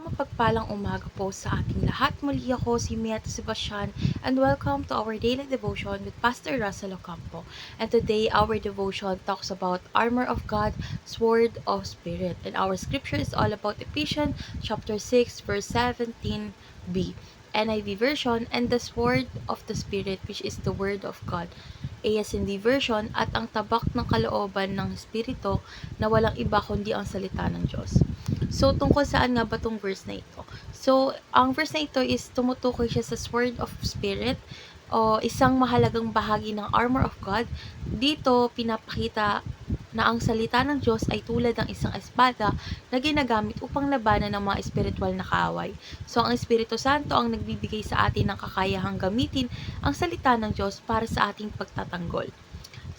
mapagpalang umaga po sa ating lahat. Muli ako si Mieta Sebastian and welcome to our daily devotion with Pastor Russell Ocampo. And today our devotion talks about armor of God, sword of spirit. And our scripture is all about Ephesians chapter 6 verse 17b. NIV version, and the sword of the spirit, which is the word of God. ASND version, at ang tabak ng kalooban ng espiritu na walang iba kundi ang salita ng Diyos. So, tungkol saan nga ba tong verse na ito? So, ang verse na ito is tumutukoy siya sa sword of spirit o isang mahalagang bahagi ng armor of God. Dito, pinapakita na ang salita ng Diyos ay tulad ng isang espada na ginagamit upang labanan ng mga espiritual na kaaway. So, ang Espiritu Santo ang nagbibigay sa atin ng kakayahang gamitin ang salita ng Diyos para sa ating pagtatanggol.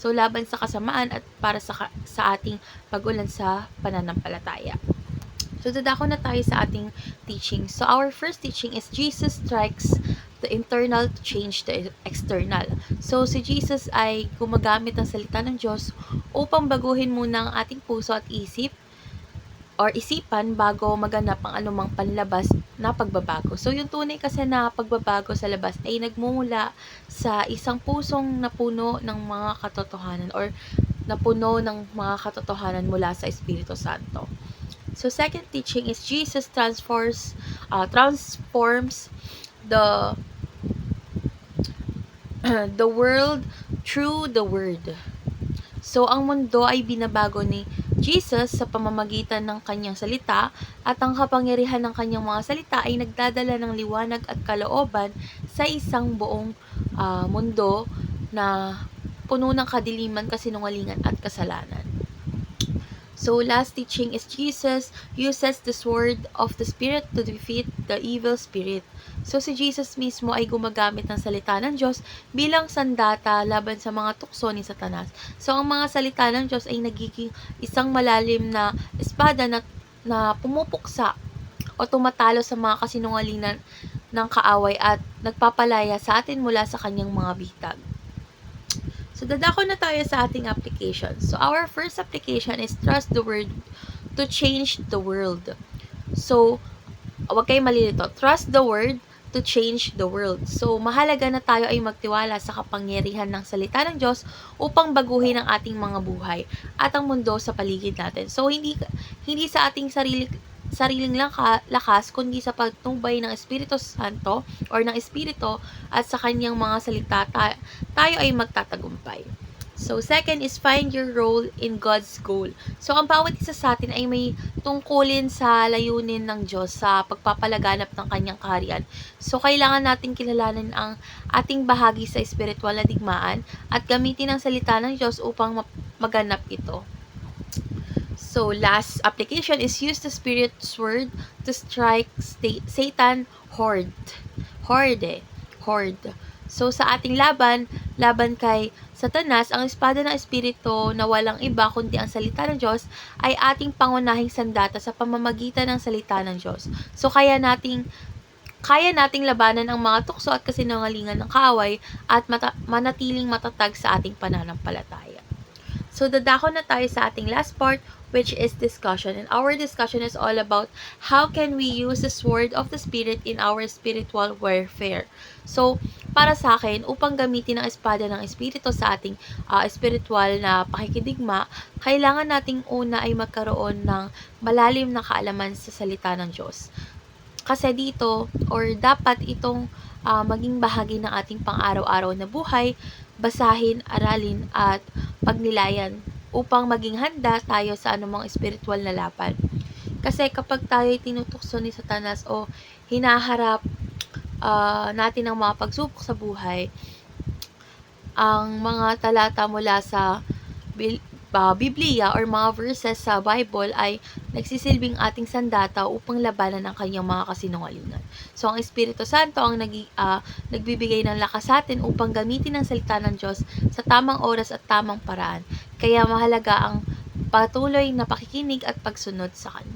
So, laban sa kasamaan at para sa ating pag-ulan sa pananampalataya. So, dadako na tayo sa ating teaching. So, our first teaching is Jesus strikes the internal to change the external. So, si Jesus ay gumagamit ng salita ng Diyos upang baguhin muna ang ating puso at isip or isipan bago maganap ang anumang panlabas na pagbabago. So, yung tunay kasi na pagbabago sa labas ay nagmumula sa isang pusong napuno ng mga katotohanan or napuno ng mga katotohanan mula sa Espiritu Santo. So, second teaching is Jesus transforms the the world through the word. So, ang mundo ay binabago ni Jesus sa pamamagitan ng kanyang salita at ang kapangyarihan ng kanyang mga salita ay nagdadala ng liwanag at kalooban sa isang buong mundo na puno ng kadiliman, kasinungalingan at kasalanan. So, last teaching is Jesus uses the sword of the Spirit to defeat the evil spirit. So, si Jesus mismo ay gumagamit ng salita ng Diyos bilang sandata laban sa mga tukso ni Satanas. So, ang mga salita ng Diyos ay nagiging isang malalim na espada na pumupuksa o tumatalo sa mga kasinungalingan ng kaaway at nagpapalaya sa atin mula sa kanyang mga bitag. So, dadako na tayo sa ating application. So, our first application is trust the word to change the world. So, wag kayo malilito. Trust the word to change the world. So, mahalaga na tayo ay magtiwala sa kapangyarihan ng salita ng Diyos upang baguhin ang ating mga buhay at ang mundo sa paligid natin. So, hindi sa ating sariling lakas, kundi sa pagtubay ng Espiritu Santo or ng Espiritu at sa kanyang mga salita, tayo ay magtatagumpay. So, second is find your role in God's goal. So, ang bawat isa sa atin ay may tungkulin sa layunin ng Diyos sa pagpapalaganap ng kanyang kaharian. So, kailangan natin kilalanin ang ating bahagi sa espiritual na digmaan at gamitin ang salita ng Diyos upang maganap ito. So, last application is use the Spirit's word to strike Satan horde. So, sa ating laban kay Satanas, ang espada ng Espiritu na walang iba kundi ang salita ng Diyos ay ating pangunahing sandata sa pamamagitan ng salita ng Diyos. So, kaya nating labanan ang mga tukso at kasinungalingan ng kaaway at manatiling matatag sa ating pananampalataya. So, dadako na tayo sa ating last part, which is discussion. And our discussion is all about how can we use the sword of the Spirit in our spiritual warfare. So, para sa akin, upang gamitin ang espada ng Espiritu sa ating spiritual na pakikidigma, kailangan nating una ay magkaroon ng malalim na kaalaman sa salita ng Diyos. Kasi dito, or dapat itong maging bahagi ng ating pang-araw-araw na buhay, basahin, aralin, at pagnilayan upang maging handa tayo sa anumang espiritual na laban. Kasi kapag tayo ay tinutukso ni Satanas o hinaharap natin ang mga pagsubok sa buhay, ang mga talata mula sa Biblia or mga verses sa Bible ay nagsisilbing ating sandata upang labanan ang kanyang mga kasinungalingan. So, ang Espiritu Santo ang nagbibigay ng lakas sa atin upang gamitin ang salita ng Diyos sa tamang oras at tamang paraan. Kaya mahalaga ang patuloy na pakikinig at pagsunod sa Kanya.